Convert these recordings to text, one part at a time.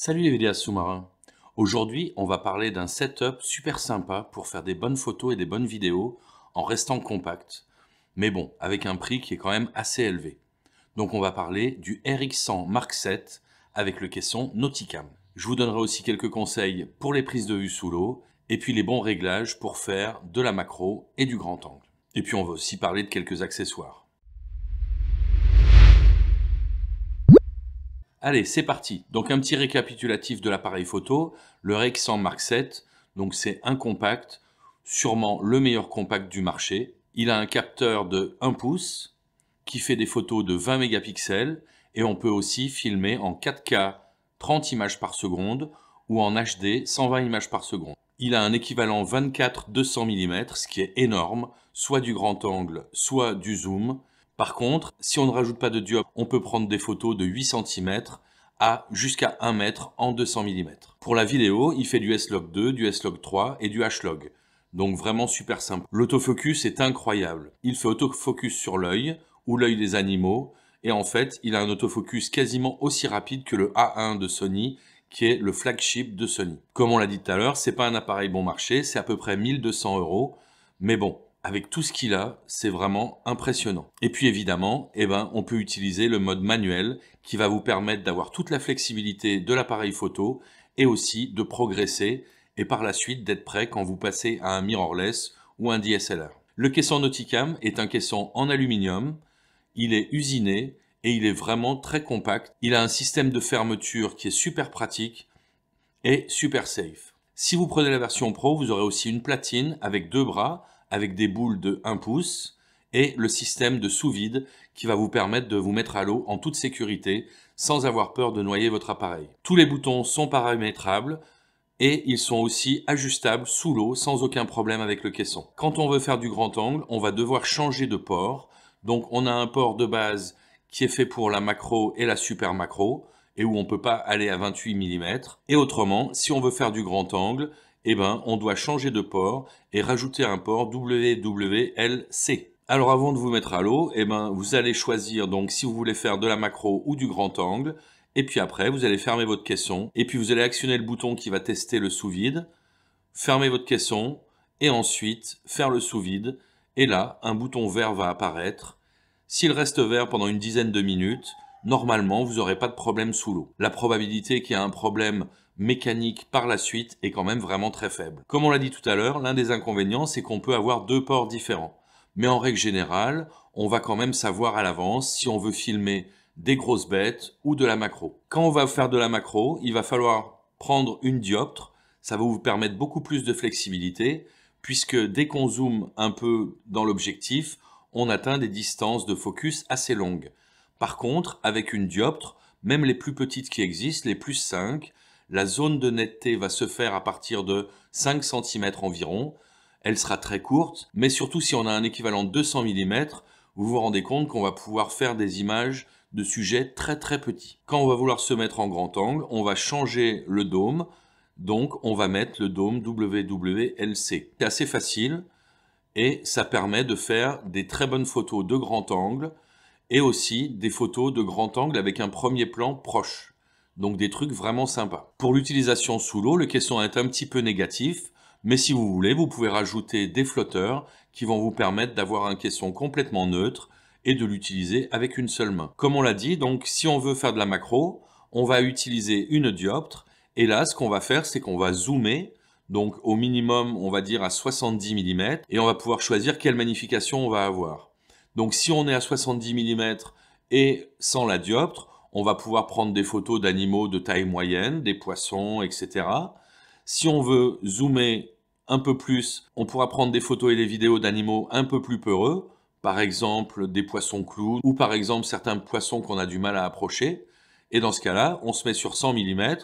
Salut les vidéastes sous-marins. Aujourd'hui, on va parler d'un setup super sympa pour faire des bonnes photos et des bonnes vidéos en restant compact. Mais bon, avec un prix qui est quand même assez élevé. Donc on va parler du RX100 Mark VII avec le caisson Nauticam. Je vous donnerai aussi quelques conseils pour les prises de vue sous l'eau et puis les bons réglages pour faire de la macro et du grand angle. Et puis on va aussi parler de quelques accessoires. Allez, c'est parti. Donc un petit récapitulatif de l'appareil photo, le RX100 Mark VII, donc c'est un compact, sûrement le meilleur compact du marché. Il a un capteur de 1 pouce qui fait des photos de 20 mégapixels et on peut aussi filmer en 4K 30 images par seconde ou en HD 120 images par seconde. Il a un équivalent 24-200 mm, ce qui est énorme, soit du grand angle, soit du zoom. Par contre, si on ne rajoute pas de dioptre, on peut prendre des photos de 8 cm à jusqu'à 1 mètre en 200 mm. Pour la vidéo, il fait du S-Log2, du S-Log3 et du H-Log. Donc vraiment super simple. L'autofocus est incroyable. Il fait autofocus sur l'œil ou l'œil des animaux. Et en fait, il a un autofocus quasiment aussi rapide que le A1 de Sony, qui est le flagship de Sony. Comme on l'a dit tout à l'heure, c'est pas un appareil bon marché, c'est à peu près 1200 €. Mais bon, avec tout ce qu'il a, c'est vraiment impressionnant. Et puis évidemment, on peut utiliser le mode manuel qui va vous permettre d'avoir toute la flexibilité de l'appareil photo et aussi de progresser et par la suite d'être prêt quand vous passez à un mirrorless ou un DSLR. Le caisson Nauticam est un caisson en aluminium, il est usiné et il est vraiment très compact. Il a un système de fermeture qui est super pratique et super safe. Si vous prenez la version Pro, vous aurez aussi une platine avec 2 bras, avec des boules de 1 pouce et le système de sous-vide qui va vous permettre de vous mettre à l'eau en toute sécurité sans avoir peur de noyer votre appareil. Tous les boutons sont paramétrables et ils sont aussi ajustables sous l'eau sans aucun problème avec le caisson. Quand on veut faire du grand angle, on va devoir changer de port. Donc on a un port de base qui est fait pour la macro et la super macro et où on ne peut pas aller à 28 mm. Et autrement, si on veut faire du grand angle, on doit changer de port et rajouter un port WWLC. Alors avant de vous mettre à l'eau, vous allez choisir donc si vous voulez faire de la macro ou du grand angle. Et puis après, vous allez fermer votre caisson. Et puis vous allez actionner le bouton qui va tester le sous-vide. Fermer votre caisson. Et ensuite, faire le sous-vide. Et là, un bouton vert va apparaître. S'il reste vert pendant une dizaine de minutes, normalement, vous n'aurez pas de problème sous l'eau. La probabilité qu'il y ait un problème mécanique par la suite est quand même vraiment très faible. Comme on l'a dit tout à l'heure, l'un des inconvénients, c'est qu'on peut avoir 2 ports différents. Mais en règle générale, on va quand même savoir à l'avance si on veut filmer des grosses bêtes ou de la macro. Quand on va faire de la macro, il va falloir prendre une dioptre. Ça va vous permettre beaucoup plus de flexibilité puisque dès qu'on zoome un peu dans l'objectif, on atteint des distances de focus assez longues. Par contre, avec une dioptre, même les plus petites qui existent, les plus 5, la zone de netteté va se faire à partir de 5 cm environ. Elle sera très courte, mais surtout si on a un équivalent de 200 mm, vous vous rendez compte qu'on va pouvoir faire des images de sujets très très petits. Quand on va vouloir se mettre en grand angle, on va changer le dôme, donc on va mettre le dôme WWLC. C'est assez facile et ça permet de faire des très bonnes photos de grand angle et aussi des photos de grand angle avec un premier plan proche. Donc des trucs vraiment sympas. Pour l'utilisation sous l'eau, le caisson est un petit peu négatif, mais si vous voulez, vous pouvez rajouter des flotteurs qui vont vous permettre d'avoir un caisson complètement neutre et de l'utiliser avec une seule main. Comme on l'a dit, donc si on veut faire de la macro, on va utiliser une dioptre et là, ce qu'on va faire, c'est qu'on va zoomer, donc au minimum, on va dire à 70 mm et on va pouvoir choisir quelle magnification on va avoir. Donc si on est à 70 mm et sans la dioptre, on va pouvoir prendre des photos d'animaux de taille moyenne, des poissons, etc. Si on veut zoomer un peu plus, on pourra prendre des photos et des vidéos d'animaux un peu plus peureux, par exemple des poissons clowns ou par exemple certains poissons qu'on a du mal à approcher. Et dans ce cas-là, on se met sur 100 mm,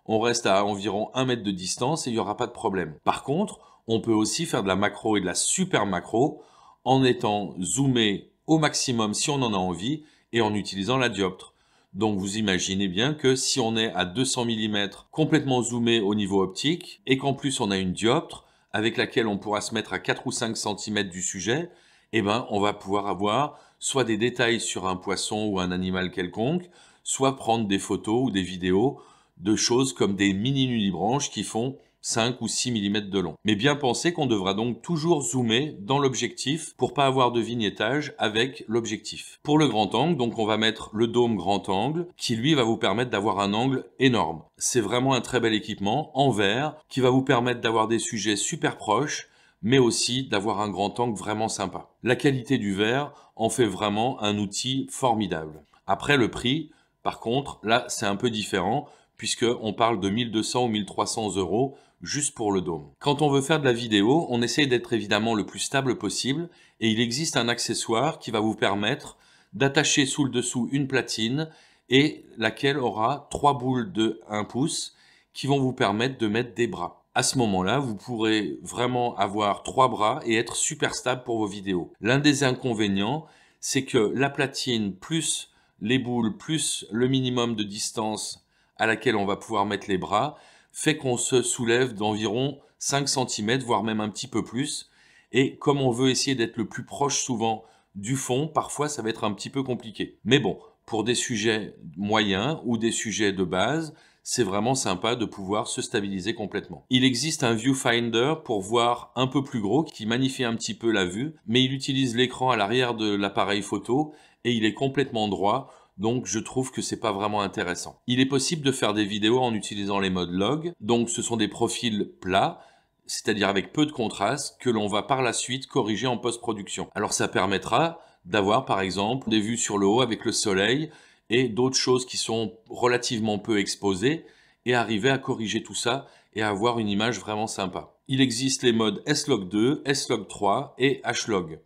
on reste à environ 1 mètre de distance et il n'y aura pas de problème. Par contre, on peut aussi faire de la macro et de la super macro en étant zoomé au maximum si on en a envie et en utilisant la dioptre. Donc vous imaginez bien que si on est à 200 mm complètement zoomé au niveau optique et qu'en plus on a une dioptre avec laquelle on pourra se mettre à 4 ou 5 cm du sujet, on va pouvoir avoir soit des détails sur un poisson ou un animal quelconque, soit prendre des photos ou des vidéos de choses comme des mini nudibranches qui font 5 ou 6 mm de long. Mais bien penser qu'on devra donc toujours zoomer dans l'objectif pour pas avoir de vignettage avec l'objectif. Pour le grand angle, donc on va mettre le dôme grand angle qui lui va vous permettre d'avoir un angle énorme. C'est vraiment un très bel équipement en verre qui va vous permettre d'avoir des sujets super proches mais aussi d'avoir un grand angle vraiment sympa. La qualité du verre en fait vraiment un outil formidable. Après le prix, par contre, là c'est un peu différent puisqu'on parle de 1200 ou 1300 euros juste pour le dôme. Quand on veut faire de la vidéo, on essaye d'être évidemment le plus stable possible et il existe un accessoire qui va vous permettre d'attacher sous le dessous une platine et laquelle aura 3 boules de 1 pouce qui vont vous permettre de mettre des bras. À ce moment-là, vous pourrez vraiment avoir 3 bras et être super stable pour vos vidéos. L'un des inconvénients, c'est que la platine plus les boules plus le minimum de distance à laquelle on va pouvoir mettre les bras fait qu'on se soulève d'environ 5 cm, voire même un petit peu plus. Et comme on veut essayer d'être le plus proche souvent du fond, parfois ça va être un petit peu compliqué. Mais bon, pour des sujets moyens ou des sujets de base, c'est vraiment sympa de pouvoir se stabiliser complètement. Il existe un viewfinder pour voir un peu plus gros qui magnifie un petit peu la vue, mais il utilise l'écran à l'arrière de l'appareil photo et il est complètement droit. Donc je trouve que c'est pas vraiment intéressant. Il est possible de faire des vidéos en utilisant les modes log. Donc ce sont des profils plats, c'est-à-dire avec peu de contraste, que l'on va par la suite corriger en post-production. Alors ça permettra d'avoir par exemple des vues sur le haut avec le soleil et d'autres choses qui sont relativement peu exposées et arriver à corriger tout ça et à avoir une image vraiment sympa. Il existe les modes S-Log2, S-Log3 et H-Log.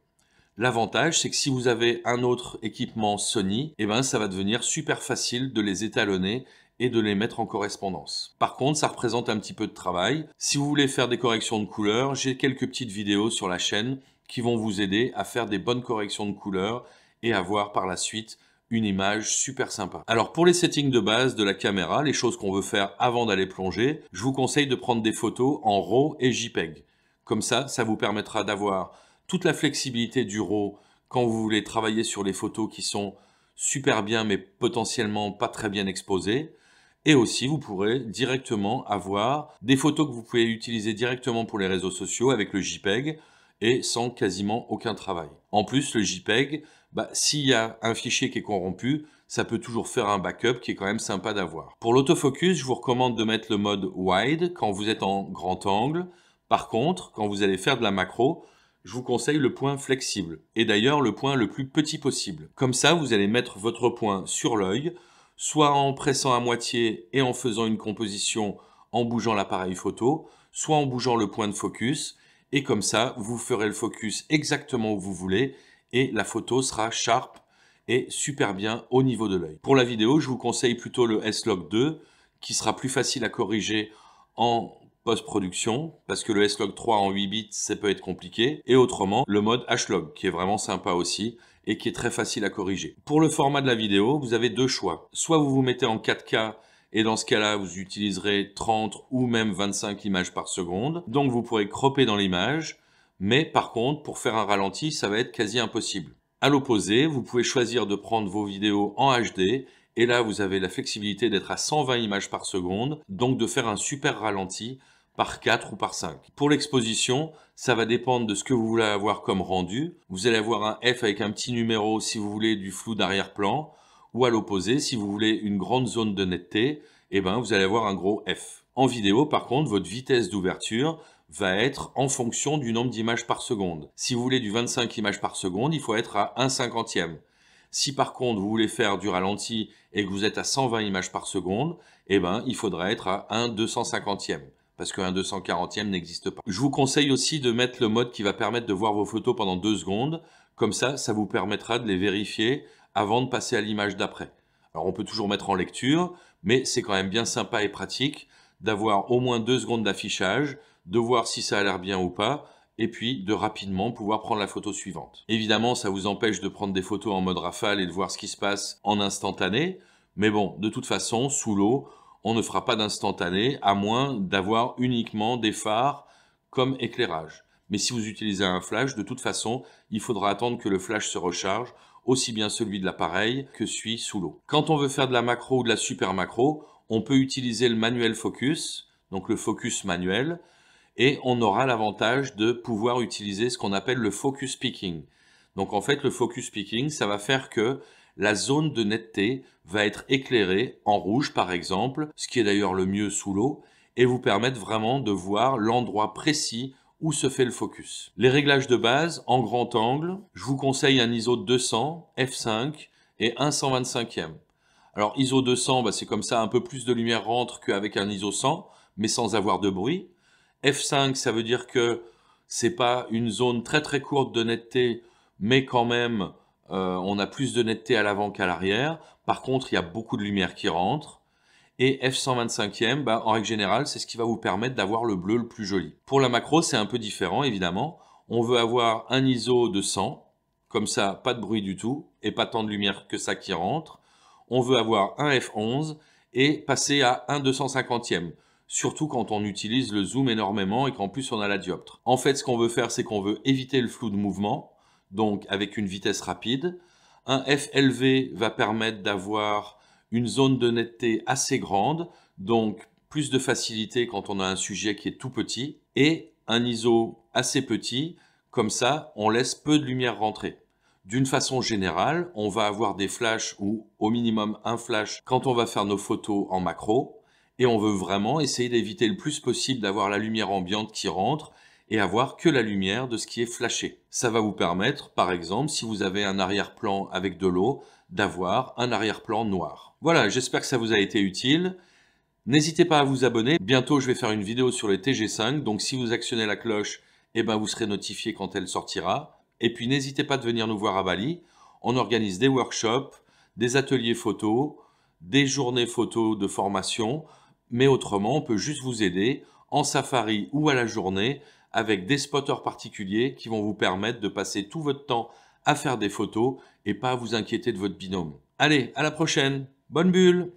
L'avantage, c'est que si vous avez un autre équipement Sony, eh ben, ça va devenir super facile de les étalonner et de les mettre en correspondance. Par contre, ça représente un petit peu de travail. Si vous voulez faire des corrections de couleurs, j'ai quelques petites vidéos sur la chaîne qui vont vous aider à faire des bonnes corrections de couleurs et avoir par la suite une image super sympa. Alors pour les settings de base de la caméra, les choses qu'on veut faire avant d'aller plonger, je vous conseille de prendre des photos en RAW et JPEG. Comme ça vous permettra d'avoir toute la flexibilité du RAW quand vous voulez travailler sur les photos qui sont super bien mais potentiellement pas très bien exposées. Et aussi, vous pourrez directement avoir des photos que vous pouvez utiliser directement pour les réseaux sociaux avec le JPEG et sans quasiment aucun travail. En plus, le JPEG, s'il y a un fichier qui est corrompu, ça peut toujours faire un backup qui est quand même sympa d'avoir. Pour l'autofocus, je vous recommande de mettre le mode wide quand vous êtes en grand angle. Par contre, quand vous allez faire de la macro, je vous conseille le point flexible. Et d'ailleurs, le point le plus petit possible. Comme ça, vous allez mettre votre point sur l'œil, soit en pressant à moitié et en faisant une composition en bougeant l'appareil photo, soit en bougeant le point de focus. Et comme ça, vous ferez le focus exactement où vous voulez et la photo sera sharp et super bien au niveau de l'œil. Pour la vidéo, je vous conseille plutôt le S-Log2 qui sera plus facile à corriger en post-production, parce que le S-Log3 en 8 bits, ça peut être compliqué. Et autrement, le mode H-Log, qui est vraiment sympa aussi, et qui est très facile à corriger. Pour le format de la vidéo, vous avez deux choix. Soit vous vous mettez en 4K, et dans ce cas-là, vous utiliserez 30 ou même 25 images par seconde. Donc vous pourrez cropper dans l'image, mais par contre, pour faire un ralenti, ça va être quasi impossible. À l'opposé, vous pouvez choisir de prendre vos vidéos en HD, et là, vous avez la flexibilité d'être à 120 images par seconde, donc de faire un super ralenti par 4 ou par 5. Pour l'exposition, ça va dépendre de ce que vous voulez avoir comme rendu. Vous allez avoir un F avec un petit numéro si vous voulez du flou d'arrière-plan, ou à l'opposé, si vous voulez une grande zone de netteté, eh ben, vous allez avoir un gros F. En vidéo, par contre, votre vitesse d'ouverture va être en fonction du nombre d'images par seconde. Si vous voulez du 25 images par seconde, il faut être à 1/50e. Si par contre vous voulez faire du ralenti et que vous êtes à 120 images par seconde, eh ben, il faudra être à 1/250e. Parce qu'un 240e n'existe pas. Je vous conseille aussi de mettre le mode qui va permettre de voir vos photos pendant 2 secondes. Comme ça vous permettra de les vérifier avant de passer à l'image d'après. Alors on peut toujours mettre en lecture, mais c'est quand même bien sympa et pratique d'avoir au moins 2 secondes d'affichage, de voir si ça a l'air bien ou pas, et puis de rapidement pouvoir prendre la photo suivante. Évidemment, ça vous empêche de prendre des photos en mode rafale et de voir ce qui se passe en instantané, mais bon, de toute façon, sous l'eau, on ne fera pas d'instantané, à moins d'avoir uniquement des phares comme éclairage. Mais si vous utilisez un flash, de toute façon, il faudra attendre que le flash se recharge, aussi bien celui de l'appareil que celui sous l'eau. Quand on veut faire de la macro ou de la super macro, on peut utiliser le manuel focus, donc le focus manuel, et on aura l'avantage de pouvoir utiliser ce qu'on appelle le focus picking. Donc en fait, le focus picking, ça va faire que la zone de netteté va être éclairée en rouge par exemple, ce qui est d'ailleurs le mieux sous l'eau, et vous permettre vraiment de voir l'endroit précis où se fait le focus. Les réglages de base, en grand angle, je vous conseille un ISO 200, f5 et un 125e. Alors ISO 200, c'est comme ça, un peu plus de lumière rentre qu'avec un ISO 100, mais sans avoir de bruit. F5, ça veut dire que c'est pas une zone très très courte de netteté, mais quand même, on a plus de netteté à l'avant qu'à l'arrière. Par contre, il y a beaucoup de lumière qui rentre. Et F125e, en règle générale, c'est ce qui va vous permettre d'avoir le bleu le plus joli. Pour la macro, c'est un peu différent, évidemment. On veut avoir un ISO de 100, comme ça, pas de bruit du tout, et pas tant de lumière que ça qui rentre. On veut avoir un F11 et passer à un 250e. Surtout quand on utilise le zoom énormément et qu'en plus on a la dioptre. En fait, ce qu'on veut faire, c'est qu'on veut éviter le flou de mouvement, donc avec une vitesse rapide. Un F élevé va permettre d'avoir une zone de netteté assez grande, donc plus de facilité quand on a un sujet qui est tout petit, et un ISO assez petit, comme ça on laisse peu de lumière rentrer. D'une façon générale, on va avoir des flashs ou au minimum un flash quand on va faire nos photos en macro, et on veut vraiment essayer d'éviter le plus possible d'avoir la lumière ambiante qui rentre et avoir que la lumière de ce qui est flashé. Ça va vous permettre, par exemple, si vous avez un arrière-plan avec de l'eau, d'avoir un arrière-plan noir. Voilà, j'espère que ça vous a été utile. N'hésitez pas à vous abonner. Bientôt, je vais faire une vidéo sur les TG5, donc si vous actionnez la cloche, vous serez notifié quand elle sortira. Et puis, n'hésitez pas de venir nous voir à Bali. On organise des workshops, des ateliers photos, des journées photos de formation, mais autrement, on peut juste vous aider en safari ou à la journée avec des spotters particuliers qui vont vous permettre de passer tout votre temps à faire des photos et pas à vous inquiéter de votre binôme. Allez, à la prochaine. Bonne bulle!